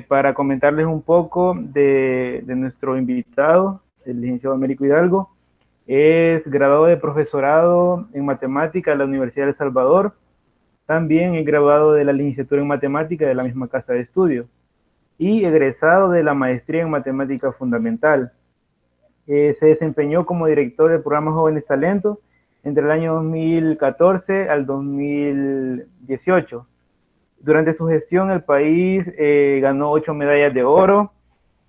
Para comentarles un poco de nuestro invitado, el licenciado Américo Hidalgo. Es graduado de profesorado en matemática de la Universidad de El Salvador. También es graduado de la licenciatura en matemática de la misma casa de estudio y egresado de la maestría en matemática fundamental. Se desempeñó como director del programa Jóvenes Talentos entre el año 2014 al 2018. Durante su gestión, el país ganó 8 medallas de oro,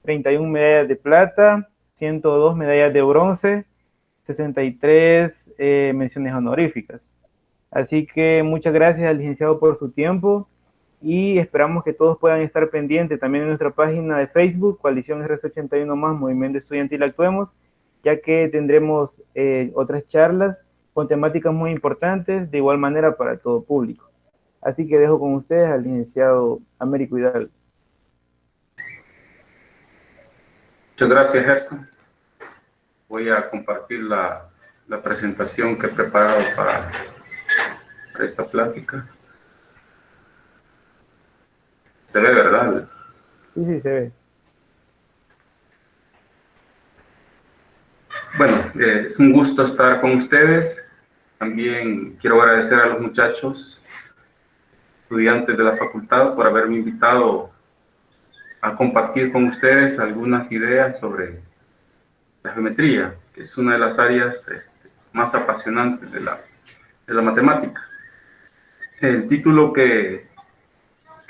31 medallas de plata, 102 medallas de bronce, 63 menciones honoríficas. Así que muchas gracias al licenciado por su tiempo y esperamos que todos puedan estar pendientes también en nuestra página de Facebook, Coalición RC81 más, Movimiento Estudiantil Actuemos, ya que tendremos otras charlas con temáticas muy importantes, de igual manera para todo público. Así que dejo con ustedes al licenciado Américo Hidalgo. Muchas gracias, Gerson. Voy a compartir la presentación que he preparado para esta plática. ¿Se ve, verdad? Sí, sí, se ve. Bueno, es un gusto estar con ustedes. También quiero agradecer a los muchachos, estudiantes de la facultad, por haberme invitado a compartir con ustedes algunas ideas sobre la geometría, que es una de las áreas más apasionantes de la matemática. El título que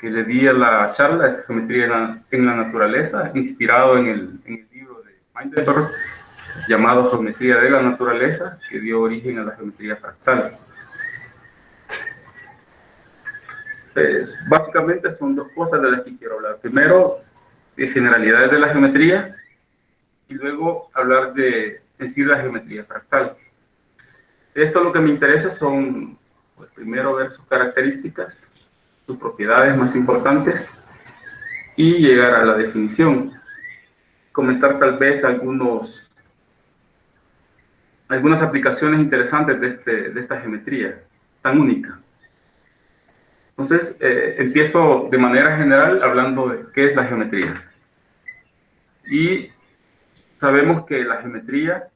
le di a la charla es Geometría en la Naturaleza, inspirado en el libro de Meindelberg, llamado Geometría de la Naturaleza, que dio origen a la geometría fractal. Pues, básicamente son dos cosas de las que quiero hablar. Primero, de generalidades de la geometría, y luego hablar de en sí la geometría fractal. Esto lo que me interesa son, pues, primero ver sus características, sus propiedades más importantes, y llegar a la definición. Comentar tal vez algunas aplicaciones interesantes de esta geometría tan única. Entonces, empiezo de manera general hablando de qué es la geometría. Y sabemos que la geometría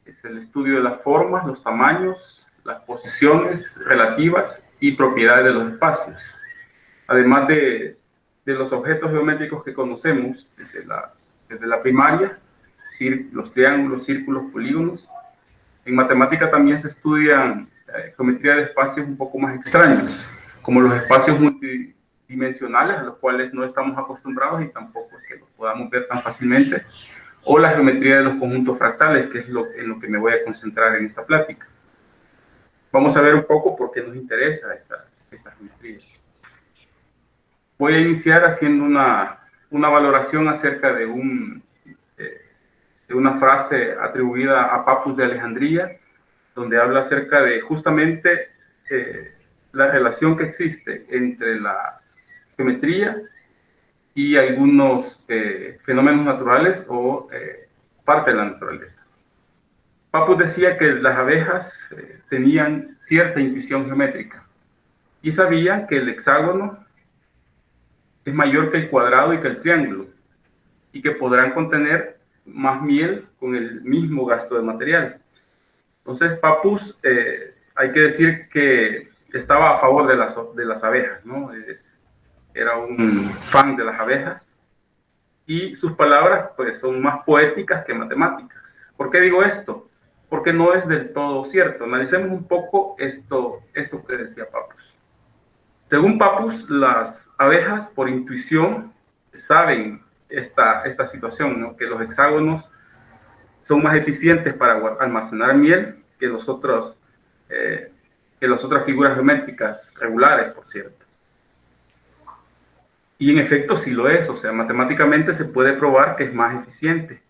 es el estudio de las formas, los tamaños, las posiciones relativas y propiedades de los espacios. Además de los objetos geométricos que conocemos desde la primaria, los triángulos, círculos, polígonos. En matemática también se estudian geometría de espacios un poco más extraños, como los espacios multidimensionales, a los cuales no estamos acostumbrados y tampoco es que los podamos ver tan fácilmente, o la geometría de los conjuntos fractales, que es en lo que me voy a concentrar en esta plática. Vamos a ver un poco por qué nos interesa esta geometría. Voy a iniciar haciendo una valoración acerca de una frase atribuida a Papus de Alejandría, donde habla acerca de justamente la relación que existe entre la geometría y algunos fenómenos naturales o parte de la naturaleza. Papus decía que las abejas tenían cierta intuición geométrica y sabían que el hexágono es mayor que el cuadrado y que el triángulo, y que podrán contener más miel con el mismo gasto de material. Entonces, Papus, hay que decir que estaba a favor de las abejas, ¿no? Era un fan de las abejas, y sus palabras, pues, son más poéticas que matemáticas. ¿Por qué digo esto? Porque no es del todo cierto. Analicemos un poco esto que decía Papus. Según Papus, las abejas, por intuición, saben esta situación, ¿no? Que los hexágonos son más eficientes para almacenar miel que las otras figuras geométricas regulares, por cierto. Y en efecto sí lo es, o sea, matemáticamente se puede probar que es más eficiente,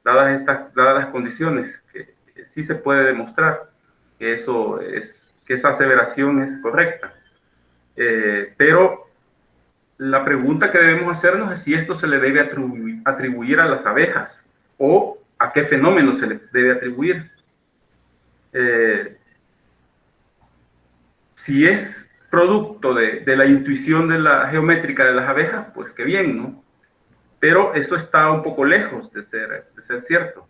dadas las condiciones, que sí se puede demostrar que esa aseveración es correcta. Pero la pregunta que debemos hacernos es si esto se le debe atribuir a las abejas o a qué fenómeno se le debe atribuir. Si es producto de la intuición de la geométrica de las abejas, pues qué bien, ¿no? Pero eso está un poco lejos de ser cierto.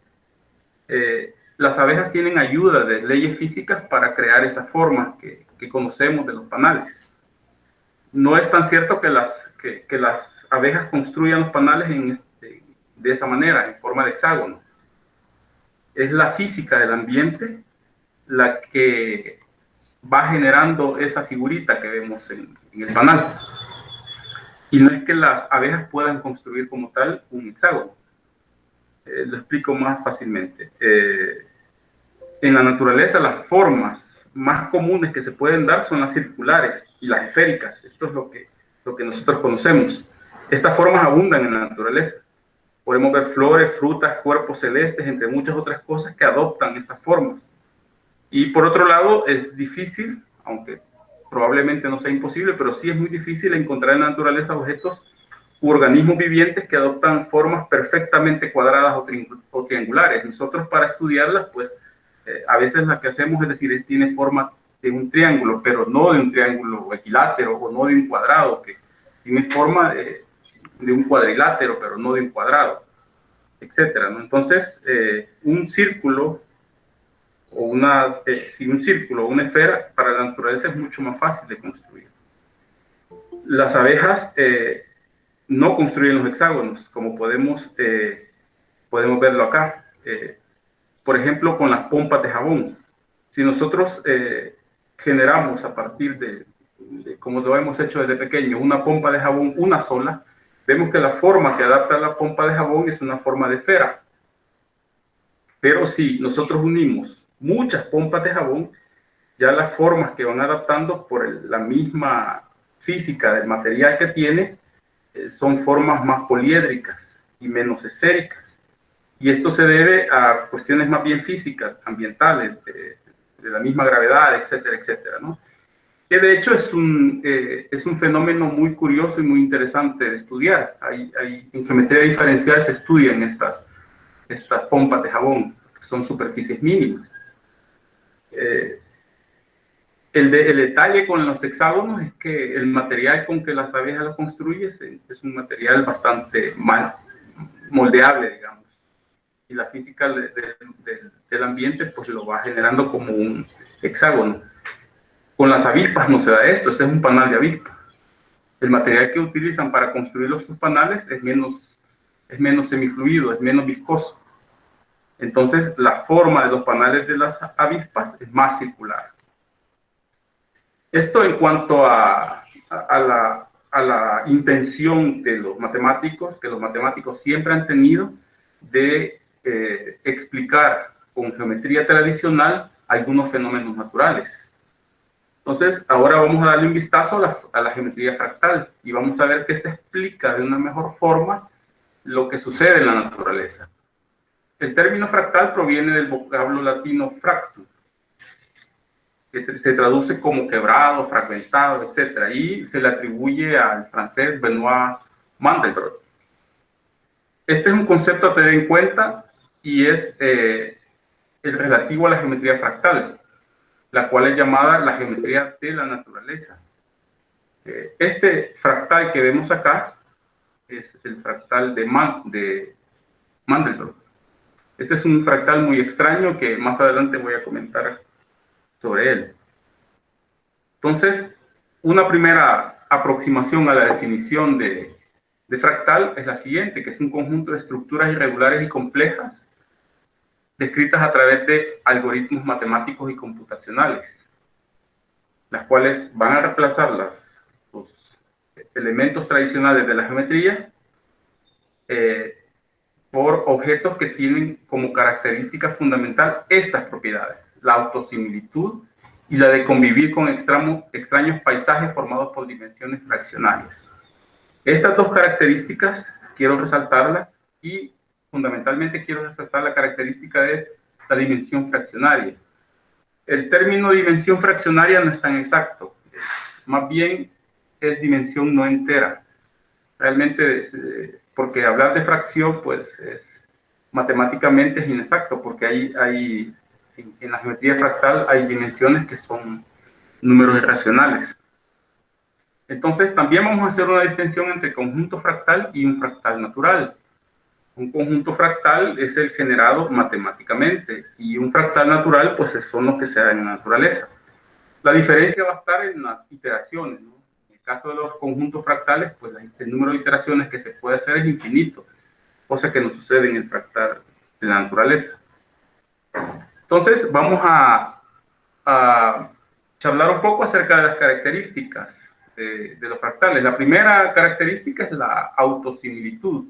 Las abejas tienen ayuda de leyes físicas para crear esas formas que conocemos de los panales. No es tan cierto que las abejas construyan los panales de esa manera, en forma de hexágono. Es la física del ambiente la que va generando esa figurita que vemos en el panal. Y no es que las abejas puedan construir como tal un hexágono. Lo explico más fácilmente. En la naturaleza, las formas más comunes que se pueden dar son las circulares y las esféricas. Esto es lo que nosotros conocemos. Estas formas abundan en la naturaleza. Podemos ver flores, frutas, cuerpos celestes, entre muchas otras cosas que adoptan estas formas. Y por otro lado, es difícil, aunque probablemente no sea imposible, pero sí es muy difícil encontrar en la naturaleza objetos u organismos vivientes que adoptan formas perfectamente cuadradas o triangulares. Nosotros, para estudiarlas, pues a veces lo que hacemos es decir, tiene forma de un triángulo, pero no de un triángulo equilátero, o no de un cuadrado, que tiene forma de un cuadrilátero, pero no de un cuadrado, etcétera, ¿no? Entonces, un círculo o un círculo o una esfera para la naturaleza es mucho más fácil de construir. Las abejas no construyen los hexágonos, como podemos verlo acá. Por ejemplo, con las pompas de jabón. Si nosotros generamos a partir de como lo hemos hecho desde pequeño, una pompa de jabón, una sola, vemos que la forma que adapta la pompa de jabón es una forma de esfera. Pero si nosotros unimos muchas pompas de jabón, ya las formas que van adaptando por la misma física del material que tiene son formas más poliédricas y menos esféricas. Y esto se debe a cuestiones más bien físicas, ambientales, de la misma gravedad, etcétera, etcétera, ¿no? Que de hecho es un fenómeno muy curioso y muy interesante de estudiar. En geometría diferencial se estudian estas pompas de jabón, que son superficies mínimas. El detalle con los hexágonos es que el material con que las abejas lo construyen es un material bastante moldeable, digamos. Y la física del ambiente pues lo va generando como un hexágono. Con las avispas no se da esto, este es un panal de avispa. El material que utilizan para construir sus panales es menos semifluido, es menos viscoso. Entonces, la forma de los panales de las avispas es más circular. Esto en cuanto a la intención de los matemáticos, que los matemáticos siempre han tenido de explicar con geometría tradicional algunos fenómenos naturales. Entonces, ahora vamos a darle un vistazo a la geometría fractal y vamos a ver que esta explica de una mejor forma lo que sucede en la naturaleza. El término fractal proviene del vocablo latino fractum, que se traduce como quebrado, fragmentado, etc. Y se le atribuye al francés Benoit Mandelbrot. Este es un concepto a tener en cuenta y es el relativo a la geometría fractal, la cual es llamada la geometría de la naturaleza. Este fractal que vemos acá es el fractal de Mandelbrot. Este es un fractal muy extraño que más adelante voy a comentar sobre él. Entonces, una primera aproximación a la definición de fractal es la siguiente, que es un conjunto de estructuras irregulares y complejas descritas a través de algoritmos matemáticos y computacionales, las cuales van a reemplazar los elementos tradicionales de la geometría por objetos que tienen como característica fundamental estas propiedades: la autosimilitud y la de convivir con extraños paisajes formados por dimensiones fraccionarias. Estas dos características quiero resaltarlas, y fundamentalmente quiero resaltar la característica de la dimensión fraccionaria. El término dimensión fraccionaria no es tan exacto, más bien es dimensión no entera. Realmente, porque hablar de fracción, pues, matemáticamente es inexacto, porque en la geometría fractal hay dimensiones que son números irracionales. Entonces, también vamos a hacer una distinción entre conjunto fractal y un fractal natural. Un conjunto fractal es el generado matemáticamente y un fractal natural, pues son los que se dan en la naturaleza. La diferencia va a estar en las iteraciones, ¿no? En el caso de los conjuntos fractales, pues el número de iteraciones que se puede hacer es infinito, cosa que no sucede en el fractal de la naturaleza. Entonces, vamos a charlar un poco acerca de las características de los fractales. La primera característica es la autosimilitud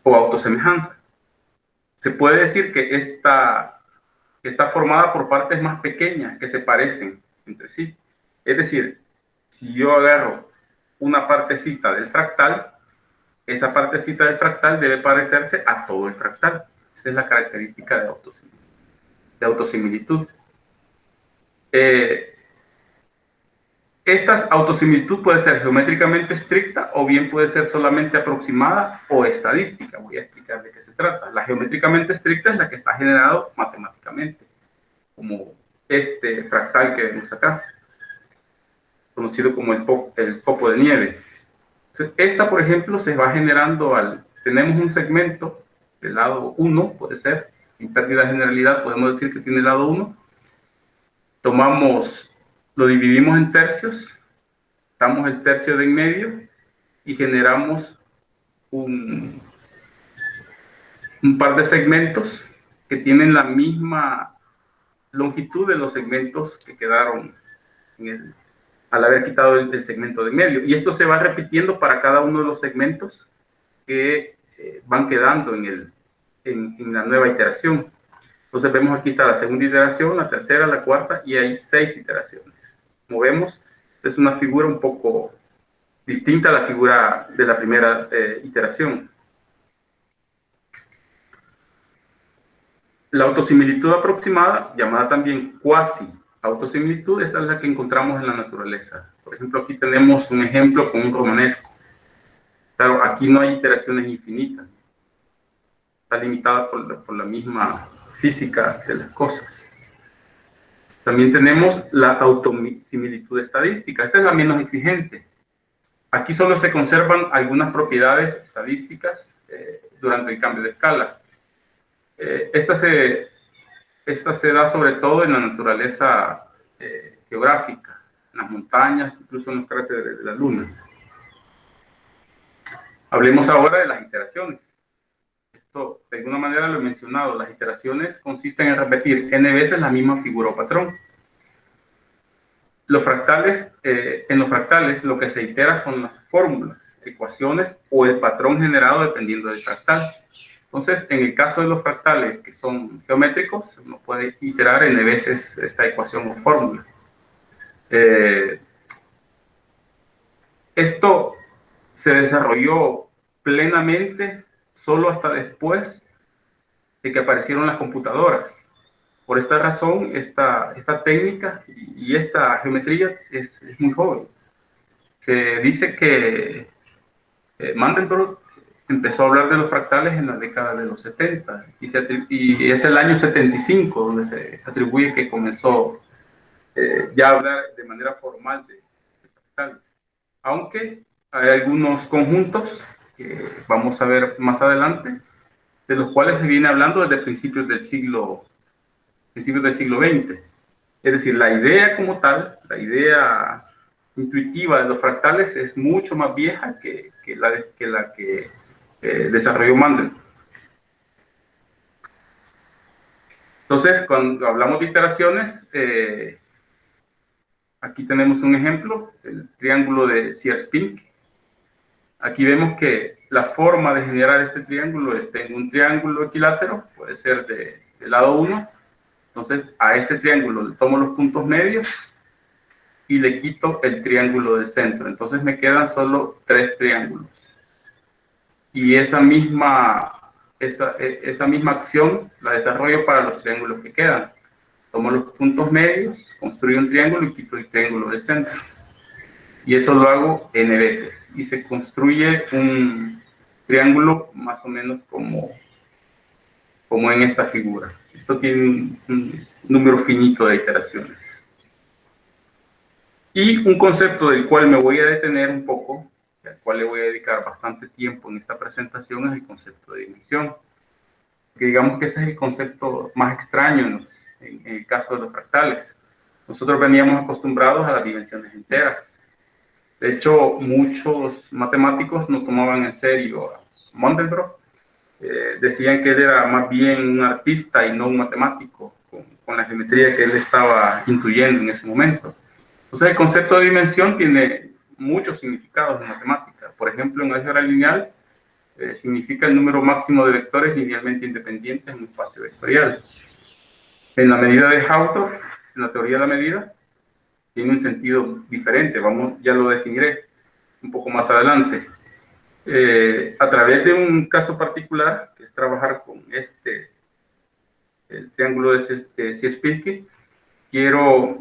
o autosemejanza. Se puede decir que está formada por partes más pequeñas que se parecen entre sí. Es decir, si yo agarro una partecita del fractal, esa partecita del fractal debe parecerse a todo el fractal. Esa es la característica de autosimilitud. Esta autosimilitud puede ser geométricamente estricta o bien puede ser solamente aproximada o estadística. Voy a explicar de qué se trata. La geométricamente estricta es la que está generado matemáticamente, como este fractal que vemos acá, conocido como el copo de nieve. Entonces, esta, por ejemplo, se va generando tenemos un segmento del lado 1, puede ser, sin pérdida de generalidad, podemos decir que tiene el lado 1. Lo dividimos en tercios, damos el tercio de en medio y generamos un par de segmentos que tienen la misma longitud de los segmentos que quedaron al haber quitado el segmento de en medio. Y esto se va repitiendo para cada uno de los segmentos que van quedando en la nueva iteración. Entonces vemos aquí está la segunda iteración, la tercera, la cuarta, y hay 6 iteraciones. Como vemos, es una figura un poco distinta a la figura de la primera iteración. La autosimilitud aproximada, llamada también cuasi autosimilitud, esta es la que encontramos en la naturaleza. Por ejemplo, aquí tenemos un ejemplo con un romanesco. Claro, aquí no hay iteraciones infinitas. Está limitada por la misma física de las cosas. También tenemos la autosimilitud estadística. Esta es la menos exigente. Aquí solo se conservan algunas propiedades estadísticas durante el cambio de escala. Esta se da sobre todo en la naturaleza geográfica, en las montañas, incluso en los cráteres de la Luna. Hablemos ahora de las iteraciones. Esto, de alguna manera lo he mencionado, las iteraciones consisten en repetir n veces la misma figura o patrón. En los fractales lo que se itera son las fórmulas, ecuaciones o el patrón generado dependiendo del fractal. Entonces, en el caso de los fractales que son geométricos, uno puede iterar n veces esta ecuación o fórmula. Esto se desarrolló plenamente solo hasta después de que aparecieron las computadoras. Por esta razón, esta técnica y esta geometría es muy joven. Se dice que Mandelbrot empezó a hablar de los fractales en la década de los 70 y es el año 75 donde se atribuye que comenzó ya a hablar de manera formal de fractales. Aunque hay algunos conjuntos que vamos a ver más adelante, de los cuales se viene hablando desde principios del siglo XX. Es decir, la idea como tal, la idea intuitiva de los fractales es mucho más vieja que la que desarrolló Mandel. Entonces, cuando hablamos de iteraciones, aquí tenemos un ejemplo, el triángulo de Sierpinski. Aquí vemos que la forma de generar este triángulo es en un triángulo equilátero, puede ser de lado 1. Entonces, a este triángulo le tomo los puntos medios y le quito el triángulo del centro. Entonces, me quedan solo 3 triángulos. Y esa misma acción la desarrollo para los triángulos que quedan. Tomo los puntos medios, construyo un triángulo y quito el triángulo del centro. Y eso lo hago n veces. Y se construye un triángulo más o menos como en esta figura. Esto tiene un número finito de iteraciones. Y un concepto del cual me voy a detener un poco, al cual le voy a dedicar bastante tiempo en esta presentación, es el concepto de dimensión. Que digamos que ese es el concepto más extraño en el caso de los fractales. Nosotros veníamos acostumbrados a las dimensiones enteras. De hecho, muchos matemáticos no tomaban en serio a Mandelbrot. Decían que él era más bien un artista y no un matemático, con la geometría que él estaba intuyendo en ese momento. Entonces, el concepto de dimensión tiene muchos significados en matemática. Por ejemplo, en álgebra lineal, significa el número máximo de vectores linealmente independientes en un espacio vectorial. En la medida de Hausdorff, en la teoría de la medida, tiene un sentido diferente, ya lo definiré un poco más adelante. A través de un caso particular, que es trabajar con el triángulo de Sierpinski, quiero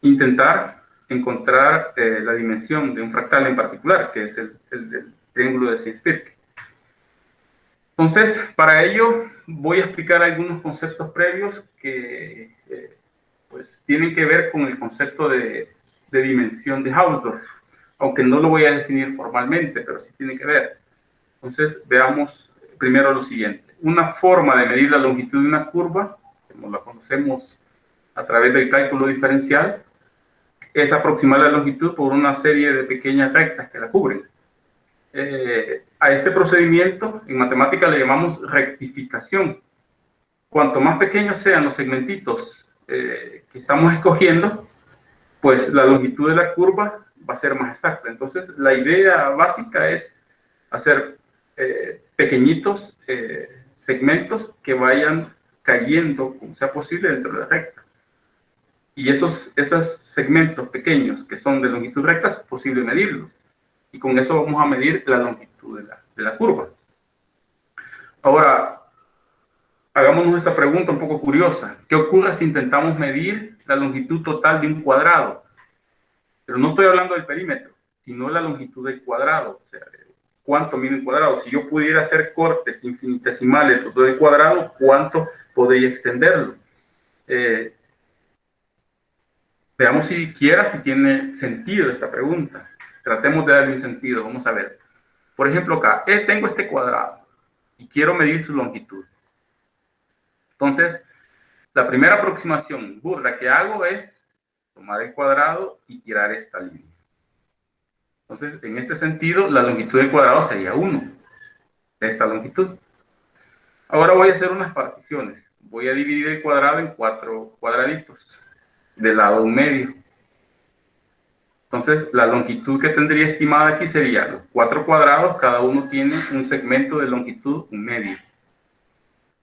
intentar encontrar la dimensión de un fractal en particular, que es el del triángulo de Sierpinski. Entonces, para ello voy a explicar algunos conceptos previos que pues tienen que ver con el concepto de dimensión de Hausdorff, aunque no lo voy a definir formalmente, pero sí tiene que ver. Entonces, veamos primero lo siguiente. Una forma de medir la longitud de una curva, como la conocemos a través del cálculo diferencial, es aproximar la longitud por una serie de pequeñas rectas que la cubren. A este procedimiento en matemática le llamamos rectificación. Cuanto más pequeños sean los segmentitos que estamos escogiendo, pues la longitud de la curva va a ser más exacta. Entonces, la idea básica es hacer pequeñitos segmentos que vayan cayendo, como sea posible, dentro de la recta. Y esos segmentos pequeños que son de longitud recta es posible medirlos. Y con eso vamos a medir la longitud de la curva. Ahora, hagámonos esta pregunta un poco curiosa. ¿Qué ocurre si intentamos medir la longitud total de un cuadrado? Pero no estoy hablando del perímetro, sino la longitud del cuadrado. O sea, ¿cuánto mide un cuadrado? Si yo pudiera hacer cortes infinitesimales de todo el cuadrado, ¿cuánto podría extenderlo? Veamos si tiene sentido esta pregunta. Tratemos de darle un sentido. Vamos a ver. Por ejemplo, acá, tengo este cuadrado y quiero medir su longitud. Entonces, la primera aproximación burda que hago es tomar el cuadrado y tirar esta línea. Entonces, en este sentido, la longitud del cuadrado sería 1 de esta longitud. Ahora voy a hacer unas particiones. Voy a dividir el cuadrado en 4 cuadraditos de lado 1/2. Entonces, la longitud que tendría estimada aquí sería los 4 cuadrados, cada uno tiene un segmento de longitud 1/2.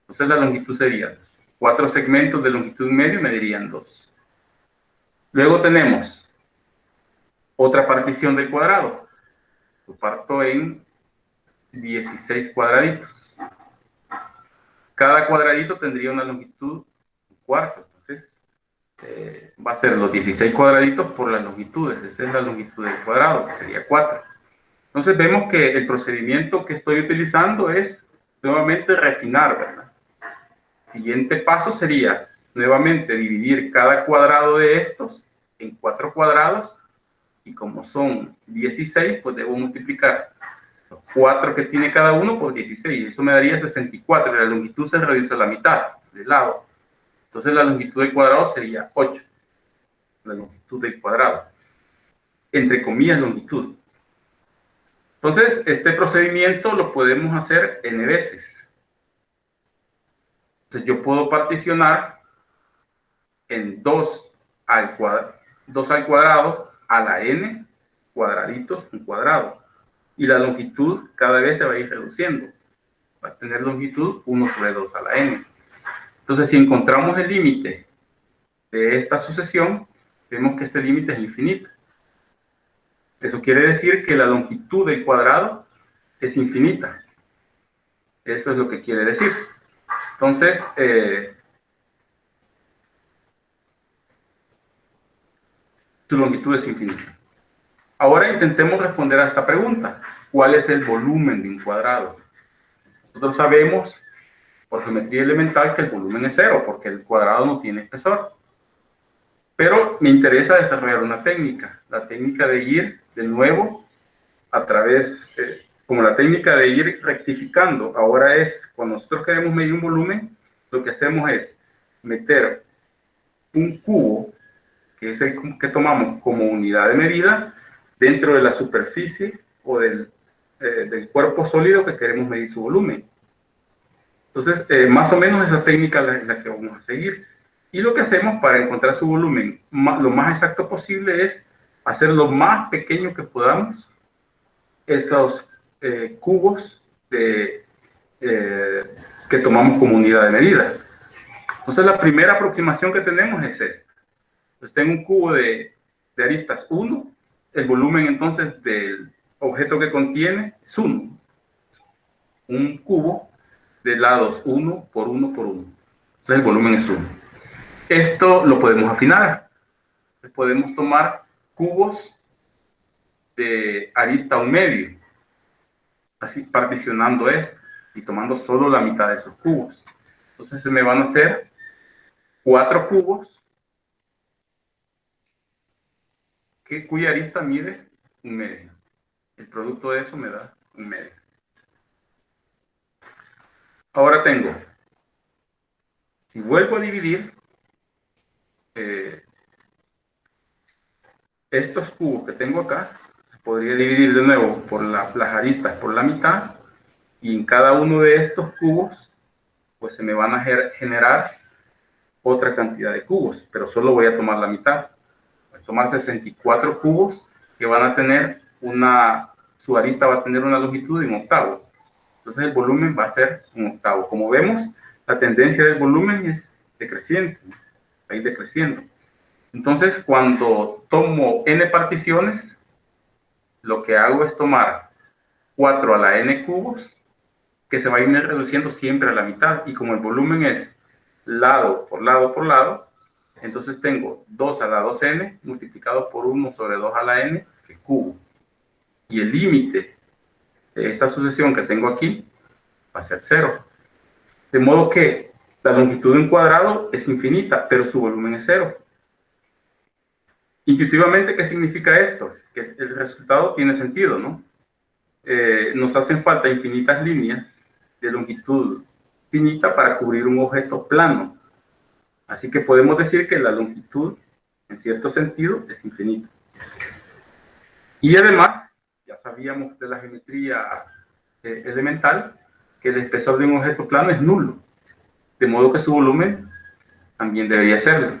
Entonces, la longitud sería 4 segmentos de longitud 1/2 medirían 2. Luego tenemos otra partición del cuadrado. Lo parto en 16 cuadraditos. Cada cuadradito tendría una longitud 1/4. Entonces, va a ser los 16 cuadraditos por las longitudes. Esa es la longitud del cuadrado, que sería 4. Entonces vemos que el procedimiento que estoy utilizando es nuevamente refinar, ¿verdad? Siguiente paso sería nuevamente dividir cada cuadrado de estos en 4 cuadrados, y como son 16, pues debo multiplicar los 4 que tiene cada uno por 16. Eso me daría 64. La longitud se reduce a la mitad del lado. Entonces la longitud del cuadrado sería 8. La longitud del cuadrado. Entre comillas, longitud. Entonces, este procedimiento lo podemos hacer n veces. Entonces, yo puedo particionar en 2 al cuadrado a la n cuadraditos un cuadrado. Y la longitud cada vez se va a ir reduciendo. Va a tener longitud 1 sobre 2 a la n. Entonces, si encontramos el límite de esta sucesión, vemos que este límite es infinito. Eso quiere decir que la longitud del cuadrado es infinita. Eso es lo que quiere decir. Entonces, su longitud es infinita. Ahora intentemos responder a esta pregunta. ¿Cuál es el volumen de un cuadrado? Nosotros sabemos por geometría elemental que el volumen es 0, porque el cuadrado no tiene espesor. Pero me interesa desarrollar una técnica, la técnica de ir de nuevo a través, como la técnica de ir rectificando. Ahora es, cuando nosotros queremos medir un volumen, lo que hacemos es meter un cubo, que es el que tomamos como unidad de medida, dentro de la superficie o del cuerpo sólido que queremos medir su volumen. Entonces, más o menos esa técnica es la que vamos a seguir. Y lo que hacemos para encontrar su volumen lo más exacto posible es hacer lo más pequeño que podamos esos cubos que tomamos como unidad de medida. Entonces, la primera aproximación que tenemos es esta. Pues tengo un cubo de aristas 1, el volumen entonces del objeto que contiene es 1. Un cubo de lados 1 por 1 por 1. Entonces el volumen es 1. Esto lo podemos afinar. Podemos tomar cubos de arista 1/2, así particionando esto y tomando solo la mitad de esos cubos. Entonces se me van a hacer 4 cubos cuya arista mide 1/2. El producto de eso me da 1/2. Ahora tengo, si vuelvo a dividir estos cubos que tengo acá, se podría dividir de nuevo por las aristas por la mitad, y en cada uno de estos cubos pues se me van a generar otra cantidad de cubos, pero solo voy a tomar la mitad. Voy a tomar 64 cubos que van a tener su arista va a tener una longitud de 1/8. Entonces el volumen va a ser 1/8. Como vemos, la tendencia del volumen es decreciente, va a ir decreciendo. Entonces, cuando tomo n particiones, lo que hago es tomar 4 a la n cubos, que se va a ir reduciendo siempre a la mitad. Y como el volumen es lado por lado por lado, entonces tengo 2 a la 2n multiplicado por 1 sobre 2 a la n, que es cubo. Y el límite de esta sucesión que tengo aquí va a ser 0. De modo que la longitud en cuadrado es infinita, pero su volumen es 0. Intuitivamente, ¿qué significa esto? Que el resultado tiene sentido, ¿no? Nos hacen falta infinitas líneas de longitud finita para cubrir un objeto plano. Así que podemos decir que la longitud, en cierto sentido, es infinita. Y además, ya sabíamos de la geometría elemental, que el espesor de un objeto plano es nulo, de modo que su volumen también debería serlo.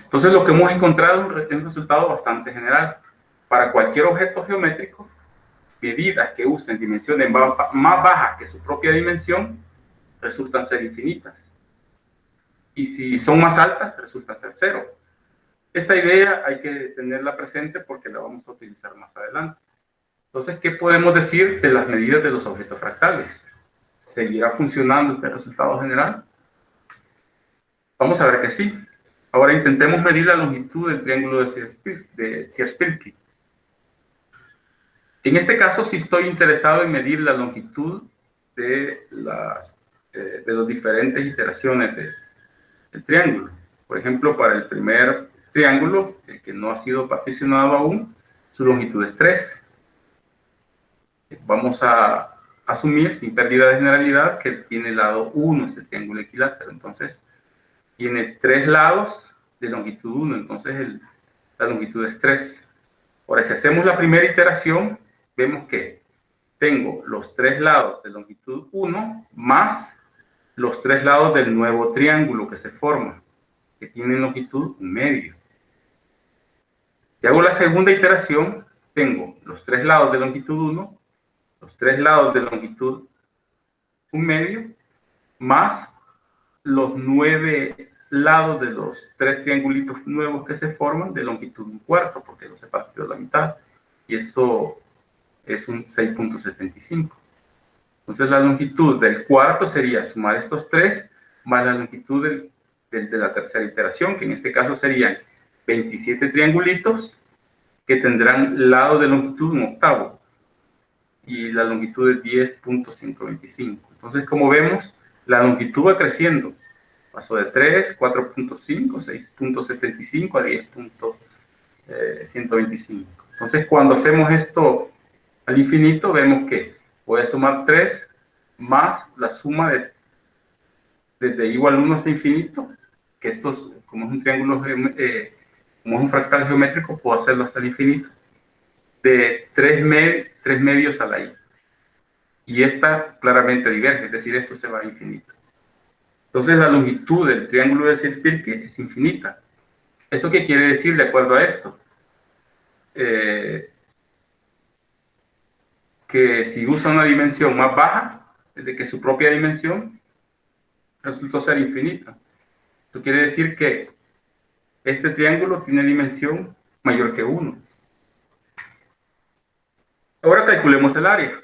Entonces, lo que hemos encontrado es un resultado bastante general. Para cualquier objeto geométrico, medidas que usen dimensiones más bajas que su propia dimensión resultan ser infinitas. Y si son más altas, resultan ser 0. Esta idea hay que tenerla presente porque la vamos a utilizar más adelante. Entonces, ¿qué podemos decir de las medidas de los objetos fractales? ¿Seguirá funcionando este resultado general? Vamos a ver que sí. Ahora intentemos medir la longitud del triángulo de Sierpinski. En este caso, sí estoy interesado en medir la longitud de las diferentes iteraciones del triángulo. Por ejemplo, para el primer triángulo, el que no ha sido particionado aún, su longitud es 3. Vamos a asumir, sin pérdida de generalidad, que tiene lado 1 este triángulo equilátero. Entonces, tiene 3 lados de longitud 1, entonces la longitud es 3. Ahora, si hacemos la primera iteración, vemos que tengo los 3 lados de longitud 1 más los 3 lados del nuevo triángulo que se forma, que tiene longitud 1/2. Si hago la segunda iteración, tengo los 3 lados de longitud 1, los 3 lados de longitud 1/2, más los 9 lados de los 3 triangulitos nuevos que se forman de longitud 1/4, porque los he partido a la mitad, y eso es un 6.75. Entonces la longitud del cuarto sería sumar estos 3 más la longitud de la tercera iteración, que en este caso serían 27 triangulitos que tendrán lado de longitud 1/8, y la longitud es 10.125. Entonces, como vemos, la longitud va creciendo. Pasó de 3, 4.5, 6.75 a 10.125. Entonces, cuando hacemos esto al infinito, vemos que voy a sumar 3 más la suma desde igual 1 hasta infinito, que estos, como es un triángulo, como es un fractal geométrico, puedo hacerlo hasta el infinito, de 3 medios a la i. Y esta claramente diverge, es decir, esto se va a infinito. Entonces la longitud del triángulo de Sierpinski es infinita. ¿Eso qué quiere decir de acuerdo a esto? Que si usa una dimensión más baja de que su propia dimensión, resultó ser infinita. Esto quiere decir que este triángulo tiene dimensión mayor que 1. Ahora calculemos el área.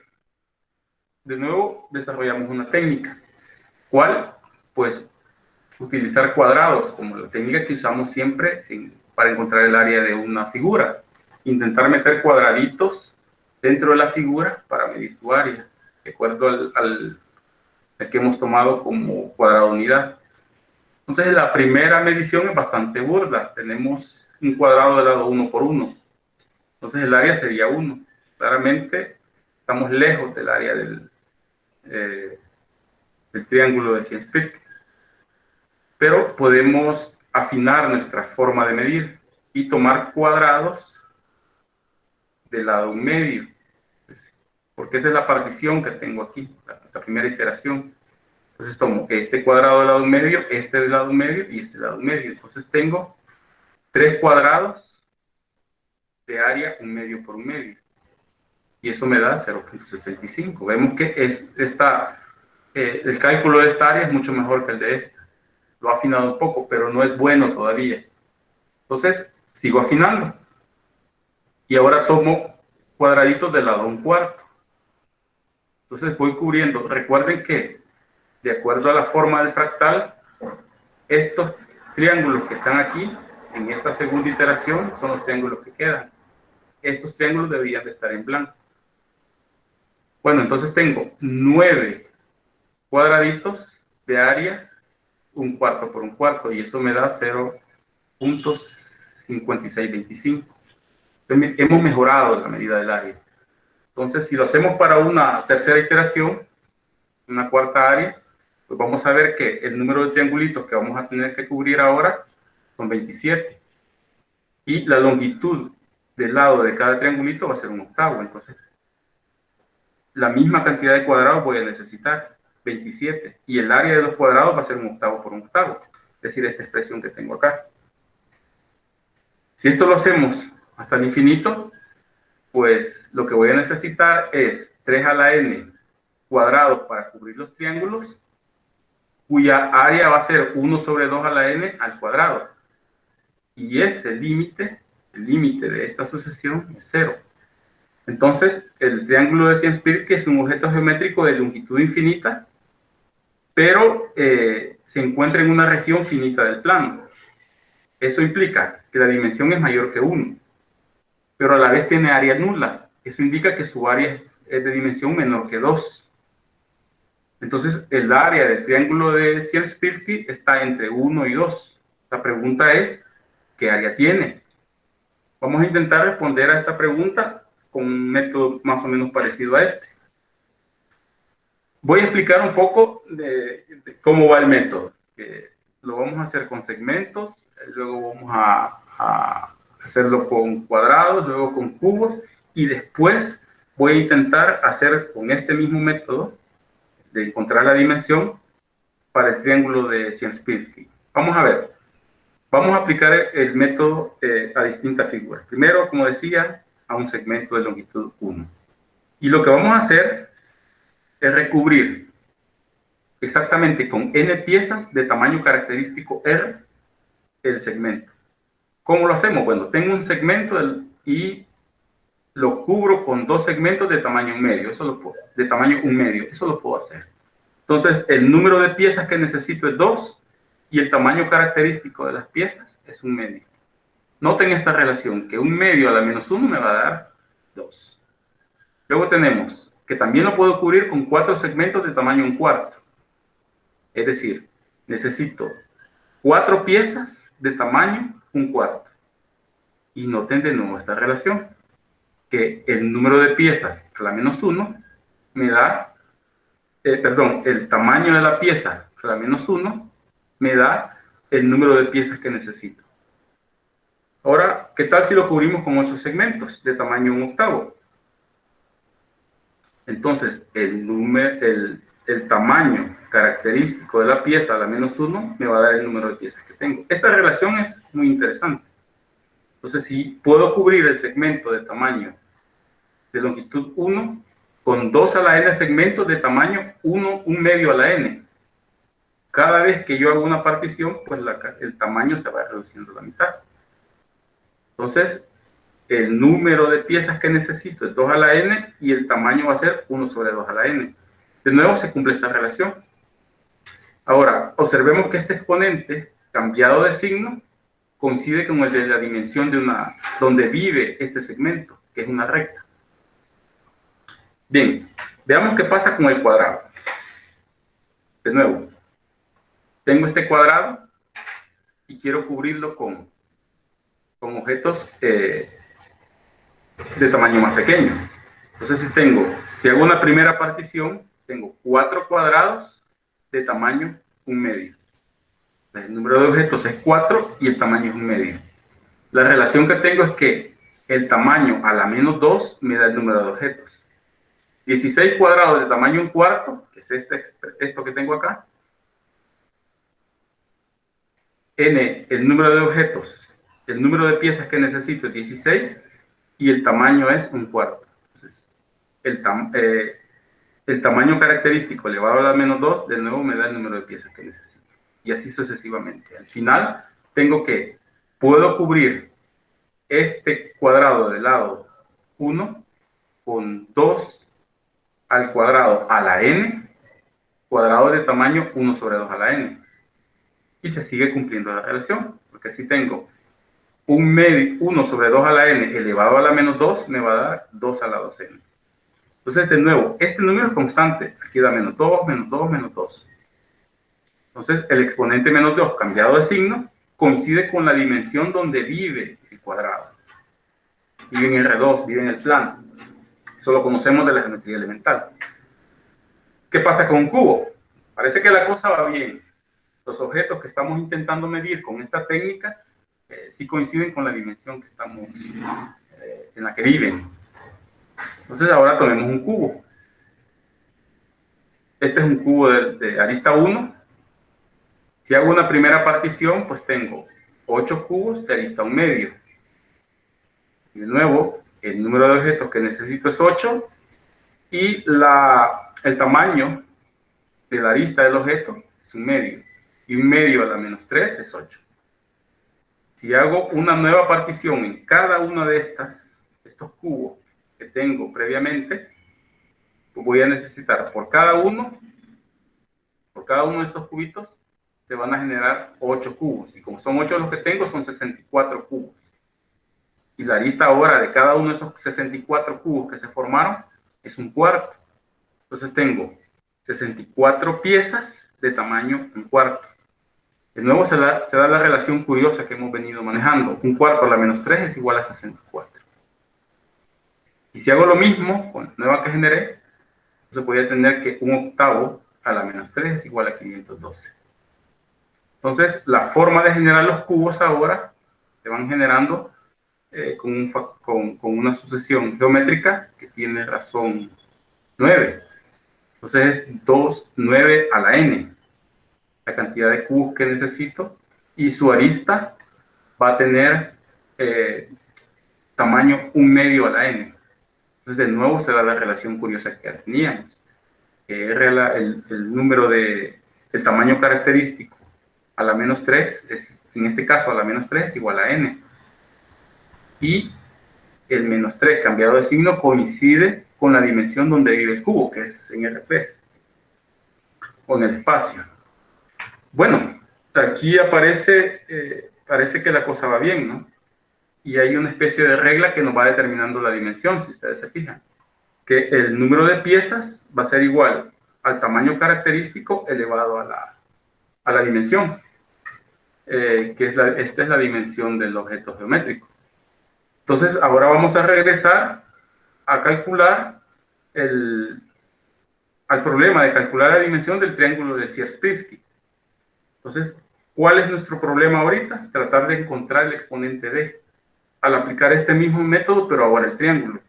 De nuevo, desarrollamos una técnica. ¿Cuál? Pues utilizar cuadrados, como la técnica que usamos siempre para encontrar el área de una figura. Intentar meter cuadraditos dentro de la figura para medir su área, de acuerdo al que hemos tomado como cuadrado unidad. Entonces, la primera medición es bastante burda. Tenemos un cuadrado de lado 1 por 1. Entonces, el área sería 1. Claramente, estamos lejos del área del triángulo de Sierpinski. Pero podemos afinar nuestra forma de medir y tomar cuadrados del lado 1 medio. Porque esa es la partición que tengo aquí, la primera iteración. Entonces tomo este cuadrado del lado 1 medio, este del lado 1 medio y este del lado 1 medio. Entonces tengo 3 cuadrados de área 1 medio por 1 medio. Y eso me da 0.75. Vemos que el cálculo de esta área es mucho mejor que el de esta. Lo ha afinado un poco, pero no es bueno todavía. Entonces, sigo afinando. Y ahora tomo cuadraditos del lado 1/4. Entonces voy cubriendo. Recuerden que, de acuerdo a la forma del fractal, estos triángulos que están aquí, en esta segunda iteración, son los triángulos que quedan. Estos triángulos deberían de estar en blanco. Bueno, entonces tengo 9 cuadraditos de área 1/4 por 1/4, y eso me da 0.5625. Hemos mejorado la medida del área. Entonces, si lo hacemos para una tercera iteración, una cuarta área, pues vamos a ver que el número de triangulitos que vamos a tener que cubrir ahora son 27. Y la longitud del lado de cada triangulito va a ser 1/8. Entonces, la misma cantidad de cuadrados voy a necesitar, 27. Y el área de los cuadrados va a ser 1/8 por 1/8. Es decir, esta expresión que tengo acá. Si esto lo hacemos hasta el infinito, pues lo que voy a necesitar es 3 a la n cuadrado para cubrir los triángulos, cuya área va a ser 1 sobre 2 a la n al cuadrado. Y ese límite, el límite de esta sucesión es 0. Entonces, el triángulo de Sierpinski es un objeto geométrico de longitud infinita, pero se encuentra en una región finita del plano. Eso implica que la dimensión es mayor que 1, pero a la vez tiene área nula. Eso indica que su área es de dimensión menor que 2. Entonces, el área del triángulo de Sierpinski está entre 1 y 2. La pregunta es, ¿qué área tiene? Vamos a intentar responder a esta pregunta con un método más o menos parecido a este. Voy a explicar un poco de cómo va el método. Lo vamos a hacer con segmentos, luego vamos a hacerlo con cuadrados, luego con cubos, y después voy a intentar hacer con este mismo método de encontrar la dimensión para el triángulo de Sierpinski. Vamos a ver. Vamos a aplicar el método a distintas figuras. Primero, como decía, a un segmento de longitud 1. Y lo que vamos a hacer es recubrir exactamente con n piezas de tamaño característico R el segmento. ¿Cómo lo hacemos? Bueno, tengo un segmento y lo cubro con 2 segmentos de tamaño 1 medio. De tamaño 1 medio. Eso lo puedo hacer. Entonces, el número de piezas que necesito es 2 y el tamaño característico de las piezas es 1 medio. Noten esta relación, que 1 medio a la menos 1 me va a dar 2. Luego tenemos que también lo puedo cubrir con 4 segmentos de tamaño 1/4. Es decir, necesito 4 piezas de tamaño 1/4. Y noten de nuevo esta relación, que el número de piezas a la menos 1 me da, el tamaño de la pieza a la menos 1 me da el número de piezas que necesito. Ahora, ¿qué tal si lo cubrimos con 8 segmentos de tamaño 1/8? Entonces, el tamaño característico de la pieza a la menos 1 me va a dar el número de piezas que tengo. Esta relación es muy interesante. Entonces, si puedo cubrir el segmento de tamaño de longitud 1 con 2 a la n segmentos de tamaño 1/2 a la n. Cada vez que yo hago una partición, pues el tamaño se va reduciendo a la mitad. Entonces, el número de piezas que necesito es 2 a la n y el tamaño va a ser 1/2 a la n. De nuevo se cumple esta relación. Ahora, observemos que este exponente, cambiado de signo, coincide con el de la dimensión donde vive este segmento, que es una recta. Bien, veamos qué pasa con el cuadrado. De nuevo, tengo este cuadrado y quiero cubrirlo con objetos de tamaño más pequeño. Entonces, si hago una primera partición, tengo 4 cuadrados de tamaño 1/2. El número de objetos es 4 y el tamaño es 1/2. La relación que tengo es que el tamaño a la menos 2 me da el número de objetos. 16 cuadrados de tamaño 1/4, que es esto que tengo acá. N, el número de objetos, el número de piezas que necesito es 16 y el tamaño es 1/4. Entonces, el tamaño característico elevado a la menos 2, de nuevo me da el número de piezas que necesito. Y así sucesivamente. Al final, puedo cubrir este cuadrado del lado 1 con 2 al cuadrado a la n, cuadrado de tamaño 1/2 a la n. Y se sigue cumpliendo la relación, porque si tengo 1/2 a la n elevado a la menos 2, me va a dar 2 a la 2n. Entonces, de nuevo, este número es constante. Aquí da menos 2, menos 2, menos 2. Entonces, el exponente menos 2, cambiado de signo, coincide con la dimensión donde vive el cuadrado. Vive en R2, vive en el plano. Eso lo conocemos de la geometría elemental. ¿Qué pasa con un cubo? Parece que la cosa va bien. Los objetos que estamos intentando medir con esta técnica sí coinciden con la dimensión que en la que viven. Entonces ahora tomemos un cubo. Este es un cubo de arista 1. Si hago una primera partición, pues tengo 8 cubos de arista 1/2. Y de nuevo, el número de objetos que necesito es 8 y el tamaño de la arista del objeto es 1/2. Y 1/2 a la menos 3 es 8. Si hago una nueva partición en cada uno de estos cubos que tengo previamente, pues voy a necesitar por cada uno de estos cubitos, se van a generar 8 cubos. Y como son 8 los que tengo, son 64 cubos. Y la arista ahora de cada uno de esos 64 cubos que se formaron es 1/4. Entonces tengo 64 piezas de tamaño 1/4. De nuevo se da la relación curiosa que hemos venido manejando. 1/4 a la menos 3 es igual a 64. Y si hago lo mismo con la nueva que generé, entonces voy a tener que 1/8 a la menos 3 es igual a 512. Entonces, la forma de generar los cubos ahora se van generando con una sucesión geométrica que tiene razón 9. Entonces es 2, 9 a la n, la cantidad de cubos que necesito, y su arista va a tener tamaño 1/2 a la n. Entonces de nuevo se da la relación curiosa que ya teníamos, que el número el tamaño característico a la menos 3, en este caso a la menos 3 es igual a n. Y el menos 3 cambiado de signo coincide con la dimensión donde vive el cubo, que es en R3, o en el espacio. Bueno, aquí parece que la cosa va bien, ¿no? Y hay una especie de regla que nos va determinando la dimensión, si ustedes se fijan. Que el número de piezas va a ser igual al tamaño característico elevado a a la dimensión, esta es la dimensión del objeto geométrico. Entonces, ahora vamos a regresar a calcular al problema de calcular la dimensión del triángulo de Sierpinski. Entonces, ¿cuál es nuestro problema ahorita? Tratar de encontrar el exponente d al aplicar este mismo método, pero ahora el triángulo.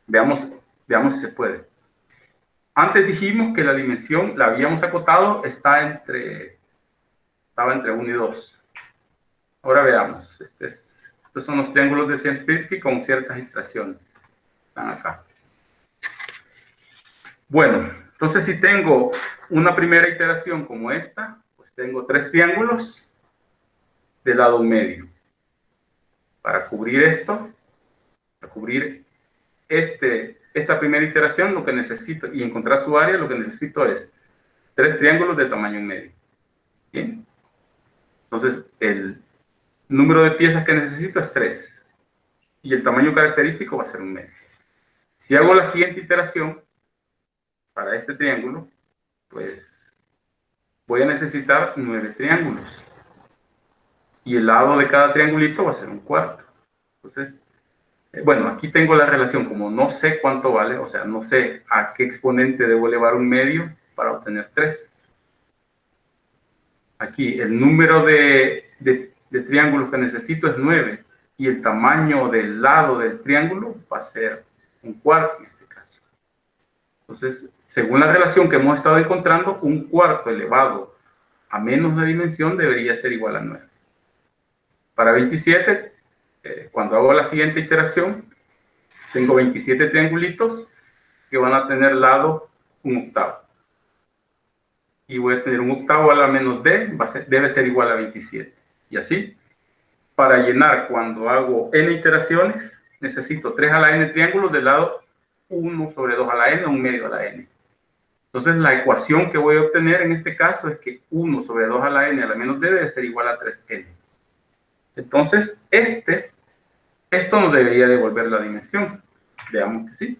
Veamos si se puede. Antes dijimos que la dimensión, la habíamos acotado, estaba entre 1 y 2. Ahora veamos. Estos son los triángulos de Sierpinski con ciertas iteraciones. Están acá. Bueno, entonces si tengo una primera iteración como esta, pues tengo 3 triángulos de lado medio. Para cubrir esto, para cubrir esta primera iteración, lo que necesito, y encontrar su área, lo que necesito es 3 triángulos de tamaño medio. Bien. Entonces, el número de piezas que necesito es 3. Y el tamaño característico va a ser 1 medio. Si hago la siguiente iteración, para este triángulo, pues voy a necesitar 9 triángulos. Y el lado de cada triangulito va a ser 1/4. Entonces, bueno, aquí tengo la relación, como no sé cuánto vale, o sea, no sé a qué exponente debo elevar 1 medio para obtener 3. Aquí el número de triángulos que necesito es 9 y el tamaño del lado del triángulo va a ser 1/4 en este caso. Entonces, según la relación que hemos estado encontrando, 1/4 elevado a menos la dimensión debería ser igual a 9. Para 27, cuando hago la siguiente iteración, tengo 27 triangulitos que van a tener lado 1/8. Y voy a tener 1/8 a la menos d, debe ser igual a 27. Y así, para llenar cuando hago n iteraciones, necesito 3 a la n triángulos del lado 1 sobre 2 a la n, 1 medio a la n. Entonces, la ecuación que voy a obtener en este caso es que 1 sobre 2 a la n a la menos d debe ser igual a 3n. Entonces, esto nos debería devolver la dimensión. Veamos que sí.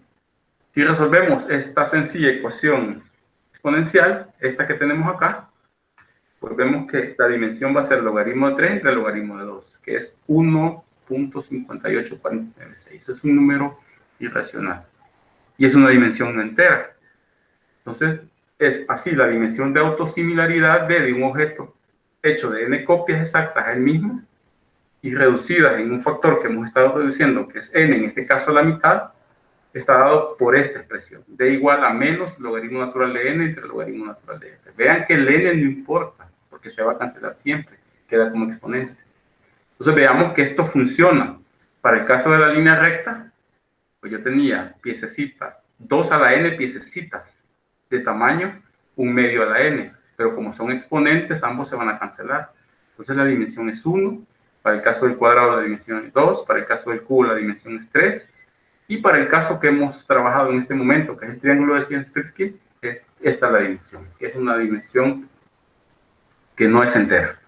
Si resolvemos esta sencilla ecuación exponencial, esta que tenemos acá, pues vemos que la dimensión va a ser logaritmo de 3 entre logaritmo de 2, que es 1.58496. Es un número irracional. Y es una dimensión no entera. Entonces, es así, la dimensión de autosimilaridad de un objeto hecho de n copias exactas es el mismo, y reducidas en un factor que hemos estado reduciendo, que es n, en este caso la mitad, está dado por esta expresión, d igual a menos logaritmo natural de n entre logaritmo natural de f. Vean que el n no importa, porque se va a cancelar siempre, queda como exponente. Entonces veamos que esto funciona. Para el caso de la línea recta, pues yo tenía piececitas, 2 a la n piececitas de tamaño 1 medio a la n, pero como son exponentes, ambos se van a cancelar. Entonces la dimensión es 1, para el caso del cuadrado la dimensión es 2, para el caso del cubo la dimensión es 3, y para el caso que hemos trabajado en este momento, que es el triángulo de Sierpinski, es esta la dimensión, que es una dimensión que no es entera.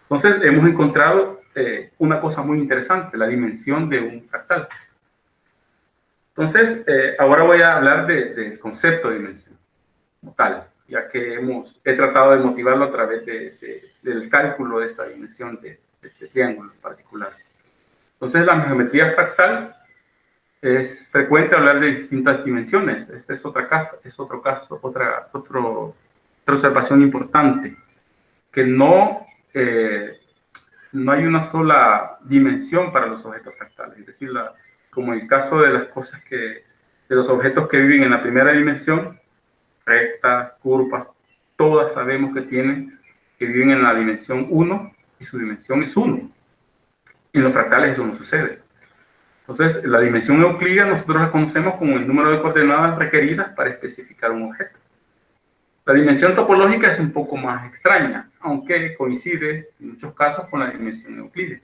Entonces hemos encontrado una cosa muy interesante, la dimensión de un fractal. Entonces, ahora voy a hablar del concepto de dimensión como tal, ya que he tratado de motivarlo a través del cálculo de esta dimensión de este triángulo en particular. Entonces, la geometría fractal es frecuente hablar de distintas dimensiones. Este es otra observación importante, que no hay una sola dimensión para los objetos fractales, es decir, como el caso de las cosas de los objetos que viven en la primera dimensión, rectas, curvas, todas sabemos que viven en la dimensión 1 y su dimensión es 1. En los fractales eso no sucede. Entonces, la dimensión euclídea nosotros la conocemos como el número de coordenadas requeridas para especificar un objeto. La dimensión topológica es un poco más extraña, aunque coincide en muchos casos con la dimensión euclídea.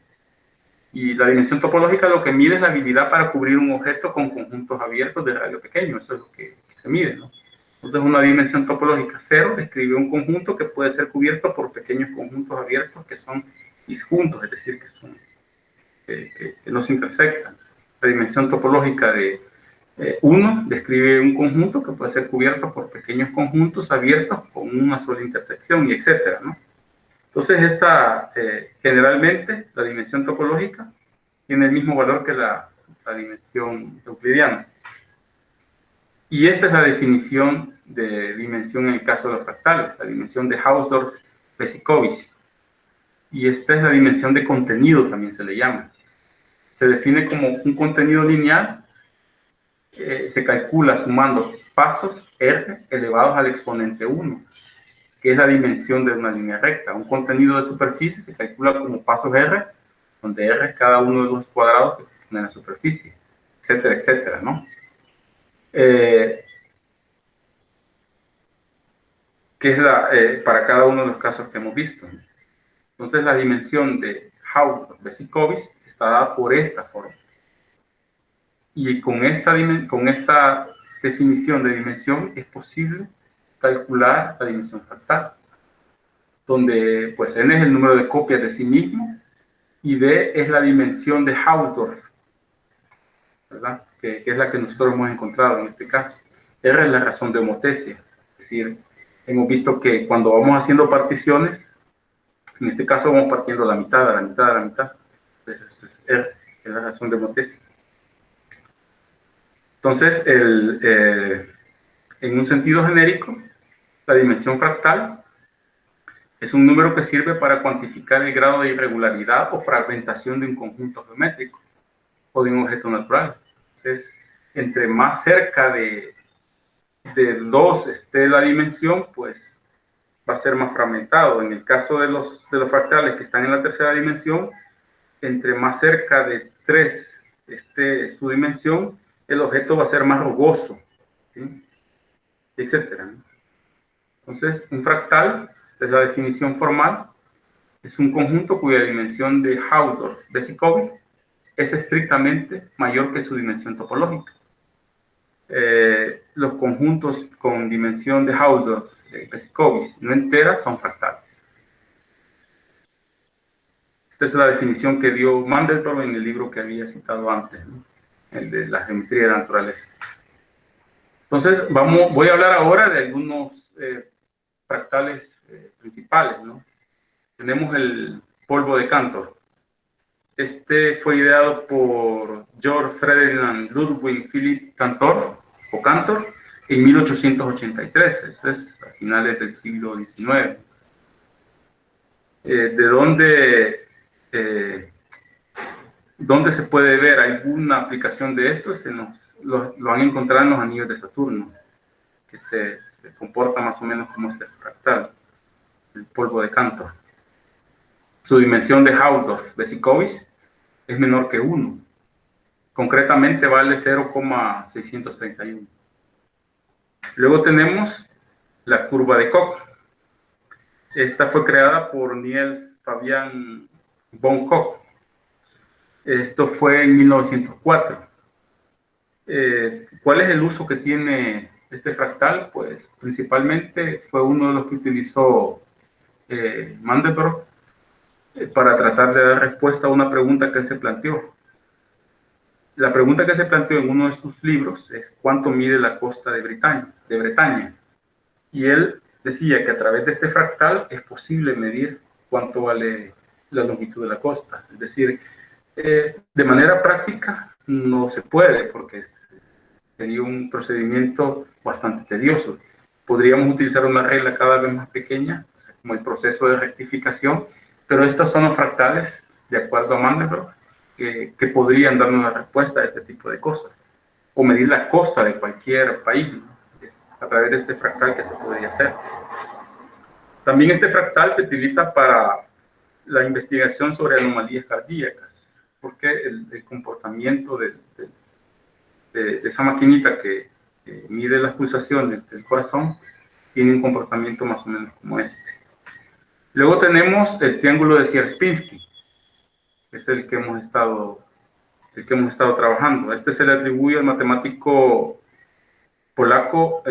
Y la dimensión topológica lo que mide es la habilidad para cubrir un objeto con conjuntos abiertos de radio pequeño. Eso es lo que se mide, ¿no? Entonces, una dimensión topológica 0 describe un conjunto que puede ser cubierto por pequeños conjuntos abiertos que son disjuntos, es decir, que no se intersectan. La dimensión topológica de Uno describe un conjunto que puede ser cubierto por pequeños conjuntos abiertos con una sola intersección, y etcétera, ¿no? Entonces, generalmente, la dimensión topológica tiene el mismo valor que la dimensión euclidiana. Y esta es la definición de dimensión en el caso de los fractales, la dimensión de Hausdorff-Besicovitch. Y esta es la dimensión de contenido, también se le llama. Se define como un contenido lineal, se calcula sumando pasos r elevados al exponente 1, que es la dimensión de una línea recta. Un contenido de superficie se calcula como pasos r, donde r es cada uno de los cuadrados que tiene la superficie, etcétera, etcétera, ¿no? Que es para cada uno de los casos que hemos visto, ¿no? Entonces, la dimensión de Hausdorff-Besicovitch está dada por esta forma. Y con esta definición de dimensión es posible calcular la dimensión fractal, donde pues n es el número de copias de sí mismo y d es la dimensión de Hausdorff, ¿verdad? Que es la que nosotros hemos encontrado en este caso. R es la razón de homotesia, es decir, hemos visto que cuando vamos haciendo particiones, en este caso vamos partiendo la mitad, a la mitad, a la mitad. Entonces R es la razón de homotesia. Entonces, en un sentido genérico, la dimensión fractal es un número que sirve para cuantificar el grado de irregularidad o fragmentación de un conjunto geométrico o de un objeto natural. Entonces, entre más cerca de 2 esté la dimensión, pues va a ser más fragmentado. En el caso de los fractales que están en la tercera dimensión, entre más cerca de 3 esté su dimensión, el objeto va a ser más rugoso, ¿sí? Etcétera, ¿no? Entonces, un fractal, esta es la definición formal, es un conjunto cuya dimensión de Hausdorff-Besicovitch es estrictamente mayor que su dimensión topológica. Los conjuntos con dimensión de Hausdorff-Besicovitch no entera son fractales. Esta es la definición que dio Mandelbrot en el libro que había citado antes, ¿no? El de la geometría de la naturaleza. Entonces, voy a hablar ahora de algunos fractales principales, ¿no? Tenemos el polvo de Cantor. Este fue ideado por Georg Ferdinand Ludwig Philipp Cantor, o Cantor, en 1883, eso es a finales del siglo XIX. ¿Dónde se puede ver alguna aplicación de esto? Lo han encontrado en los anillos de Saturno, que se comporta más o menos como este fractal, el polvo de Cantor. Su dimensión de Hausdorff-Besicovitch es menor que 1. Concretamente vale 0,631. Luego tenemos la curva de Koch. Esta fue creada por Niels Fabian von Koch. Esto fue en 1904. ¿Cuál es el uso que tiene este fractal? Pues principalmente fue uno de los que utilizó Mandelbrot para tratar de dar respuesta a una pregunta que él se planteó. La pregunta que se planteó en uno de sus libros es ¿cuánto mide la costa de Bretaña? Y él decía que a través de este fractal es posible medir cuánto vale la longitud de la costa. Es decir, de manera práctica no se puede porque sería un procedimiento bastante tedioso. Podríamos utilizar una regla cada vez más pequeña, o sea, como el proceso de rectificación, pero estos son los fractales, de acuerdo a Mandelbrot, que podrían darnos una respuesta a este tipo de cosas, o medir la costa de cualquier país, ¿no? Es a través de este fractal que se podría hacer. También este fractal se utiliza para la investigación sobre anomalías cardíacas, porque el comportamiento de esa maquinita que mide las pulsaciones del corazón tiene un comportamiento más o menos como este. Luego tenemos el triángulo de Sierpinski, es el que hemos estado trabajando. Este se le atribuye al matemático polaco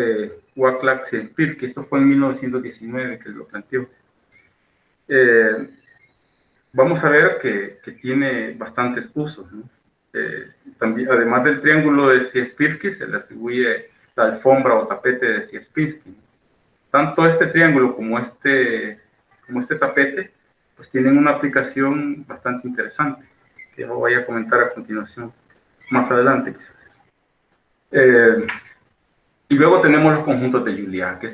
Wacław Sierpinski. Esto fue en 1919 que lo planteó. Vamos a ver que tiene bastantes usos, ¿no? también, además del triángulo de Sierpinski, se le atribuye la alfombra o tapete de Sierpinski. Tanto este triángulo como este tapete, pues tienen una aplicación bastante interesante, que yo voy a comentar a continuación, más adelante quizás. Y luego tenemos los conjuntos de Julia, que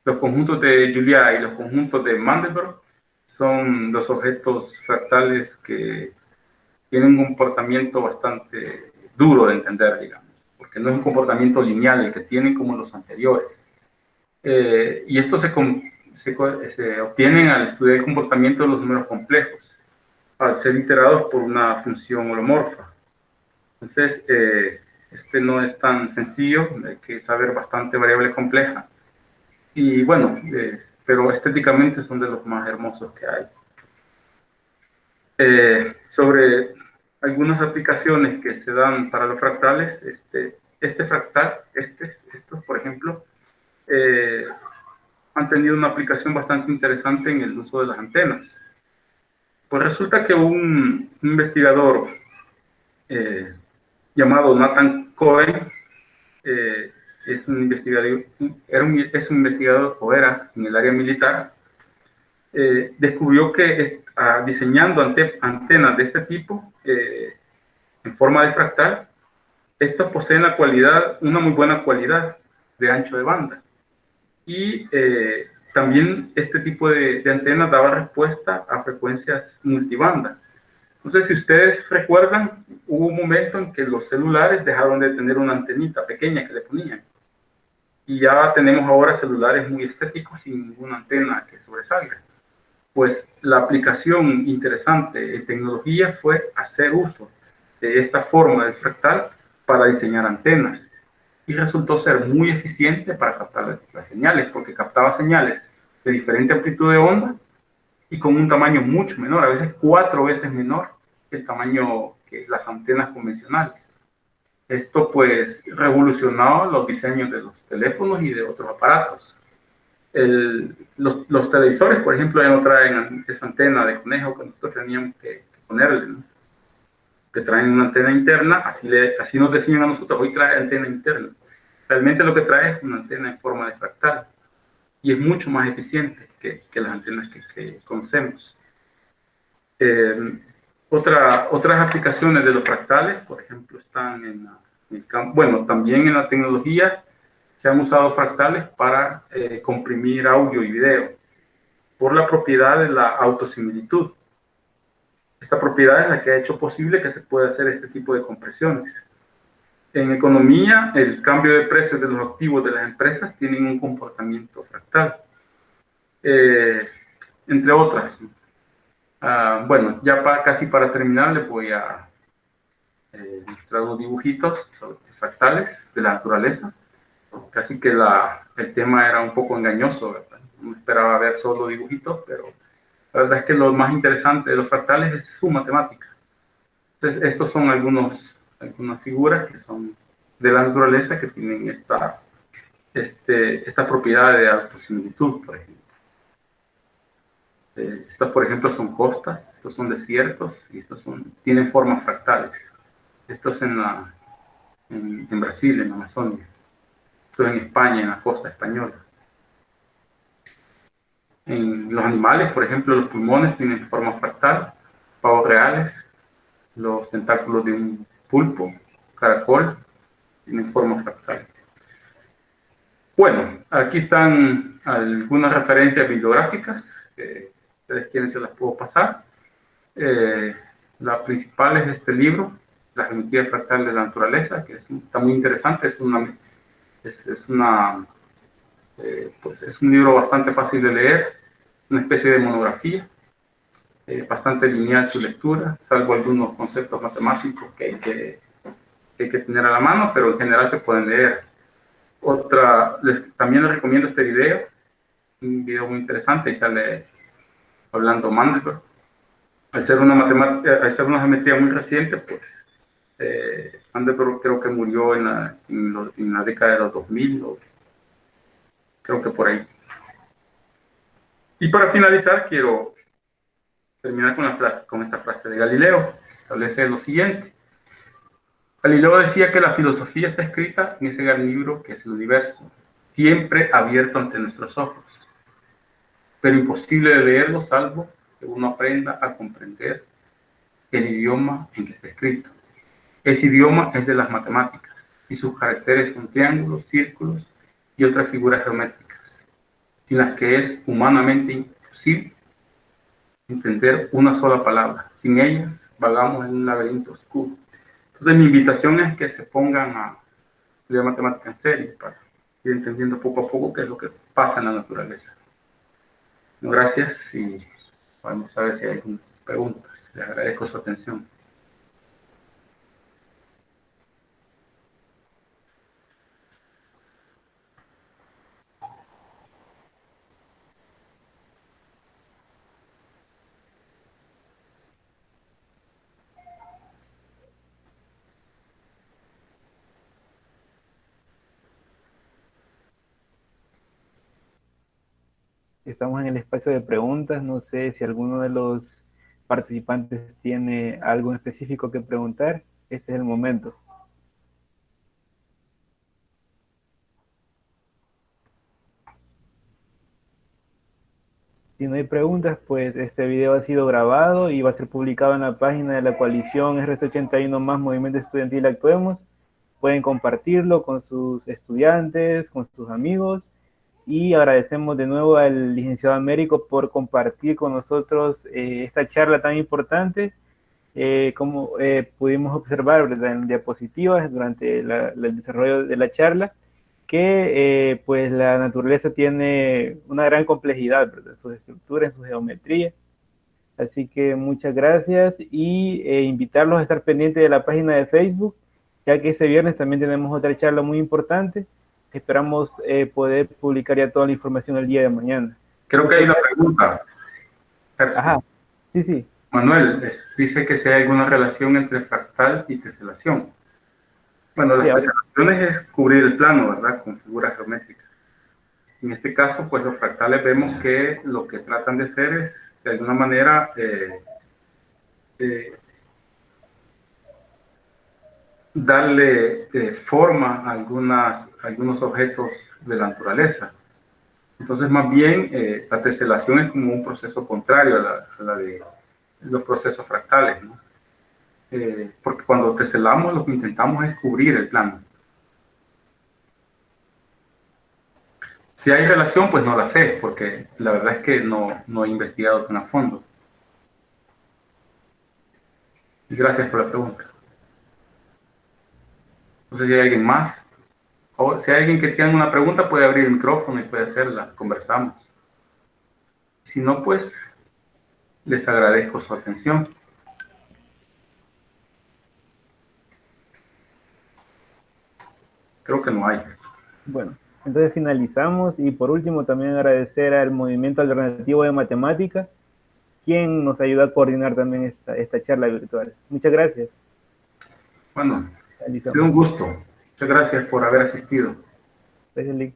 los conjuntos de Julia y los conjuntos de Mandelbrot son los objetos fractales que tienen un comportamiento bastante duro de entender, digamos, porque no es un comportamiento lineal el que tienen como los anteriores. Y esto se obtienen al estudiar el comportamiento de los números complejos, al ser iterados por una función holomorfa. Entonces, este no es tan sencillo, hay que saber bastante variable compleja. Y bueno, pero estéticamente son de los más hermosos que hay. Sobre algunas aplicaciones que se dan para los fractales, este fractal, estos por ejemplo, han tenido una aplicación bastante interesante en el uso de las antenas. Pues resulta que un investigador llamado Nathan Cohen es un investigador, o era en el área militar, descubrió que diseñando antenas de este tipo en forma de fractal, estas poseen una muy buena cualidad de ancho de banda. Y también este tipo de antenas daba respuesta a frecuencias multibanda. No sé si ustedes recuerdan, hubo un momento en que los celulares dejaron de tener una antenita pequeña que le ponían. Y ya tenemos ahora celulares muy estéticos sin ninguna antena que sobresalga. Pues la aplicación interesante en tecnología fue hacer uso de esta forma del fractal para diseñar antenas. Y resultó ser muy eficiente para captar las señales, porque captaba señales de diferente amplitud de onda y con un tamaño mucho menor, a veces 4 veces menor que el tamaño que las antenas convencionales. Esto pues revolucionó los diseños de los teléfonos y de otros aparatos. Los televisores, por ejemplo, ya no traen esa antena de conejo que nosotros teníamos que ponerle, ¿no? Que traen una antena interna, así nos decían a nosotros, hoy trae antena interna. Realmente lo que trae es una antena en forma de fractal y es mucho más eficiente que las antenas que conocemos. Otras aplicaciones de los fractales, por ejemplo, están en el campo, bueno, también en la tecnología se han usado fractales para comprimir audio y video por la propiedad de la autosimilitud. Esta propiedad es la que ha hecho posible que se pueda hacer este tipo de compresiones. En economía, el cambio de precios de los activos de las empresas tienen un comportamiento fractal, entre otras. Bueno, ya casi para terminar, les voy a mostrar unos dibujitos fractales de la naturaleza. Casi que el tema era un poco engañoso, ¿verdad? No esperaba ver solo dibujitos, pero la verdad es que lo más interesante de los fractales es su matemática. Entonces, estos son algunas figuras que son de la naturaleza que tienen esta propiedad de autosimilitud, por ejemplo. Estas, por ejemplo, son costas, estos son desiertos y estos tienen formas fractales. Estos en Brasil, en Amazonia. Esto en España, en la costa española. En los animales, por ejemplo, los pulmones tienen forma fractal, pavos reales, los tentáculos de un pulpo, caracol, tienen forma fractal. Bueno, aquí están algunas referencias bibliográficas, que ustedes quieren se las puedo pasar. La principal es este libro, La geometría fractal de la naturaleza, que está muy interesante, es un libro bastante fácil de leer, una especie de monografía, bastante lineal su lectura, salvo algunos conceptos matemáticos que hay que tener a la mano, pero en general se pueden leer. También les recomiendo este video, un video muy interesante, y sale hablando Mandelbrot. Al ser una geometría muy reciente, pues Mandelbrot creo que murió en la década de los 2000, creo que por ahí. Y para finalizar, quiero terminar con esta frase de Galileo. establece lo siguiente. Galileo decía que la filosofía está escrita en ese gran libro que es el universo, siempre abierto ante nuestros ojos, pero imposible de leerlo salvo que uno aprenda a comprender el idioma en que está escrito. Ese idioma es de las matemáticas y sus caracteres son triángulos, círculos y otras figuras geométricas, sin las que es humanamente imposible entender una sola palabra. Sin ellas vagamos en un laberinto oscuro. Entonces mi invitación es que se pongan a estudiar matemática en serio para ir entendiendo poco a poco qué es lo que pasa en la naturaleza. Bueno, gracias y vamos a ver si hay algunas preguntas. Les agradezco su atención. Estamos en el espacio de preguntas. No sé si alguno de los participantes tiene algo en específico que preguntar. Este es el momento. Si no hay preguntas, pues este video ha sido grabado y va a ser publicado en la página de la coalición RC81 más Movimiento Estudiantil Actuemos. Pueden compartirlo con sus estudiantes, con sus amigos. Y agradecemos de nuevo al licenciado Américo por compartir con nosotros esta charla tan importante. Como pudimos observar, ¿verdad?, en diapositivas durante el desarrollo de la charla, que pues la naturaleza tiene una gran complejidad, ¿verdad?, en sus estructuras, en su geometría. Así que muchas gracias y invitarlos a estar pendientes de la página de Facebook, ya que ese viernes también tenemos otra charla muy importante. Esperamos poder publicar ya toda la información el día de mañana. Creo que hay una pregunta. Ajá, sí, sí. Manuel, dice que si hay alguna relación entre fractal y teselación. Bueno, las teselaciones es cubrir el plano, ¿verdad?, con figuras geométricas. En este caso, pues los fractales vemos que lo que tratan de hacer es, de alguna manera, darle forma a algunos objetos de la naturaleza. Entonces, más bien, la teselación es como un proceso contrario a la de los procesos fractales, ¿no? Porque cuando teselamos lo que intentamos es cubrir el plano. Si hay relación, pues no la sé, porque la verdad es que no he investigado tan a fondo. Y gracias por la pregunta. No sé si hay alguien más. O si hay alguien que tiene una pregunta, puede abrir el micrófono y puede hacerla. Conversamos. Si no, pues les agradezco su atención. Creo que no hay. Bueno, entonces finalizamos y por último también agradecer al Movimiento Alternativo de Matemática, quien nos ayuda a coordinar también esta charla virtual. Muchas gracias. Bueno, ha sido un gusto. Muchas gracias por haber asistido. Gracias, Lee.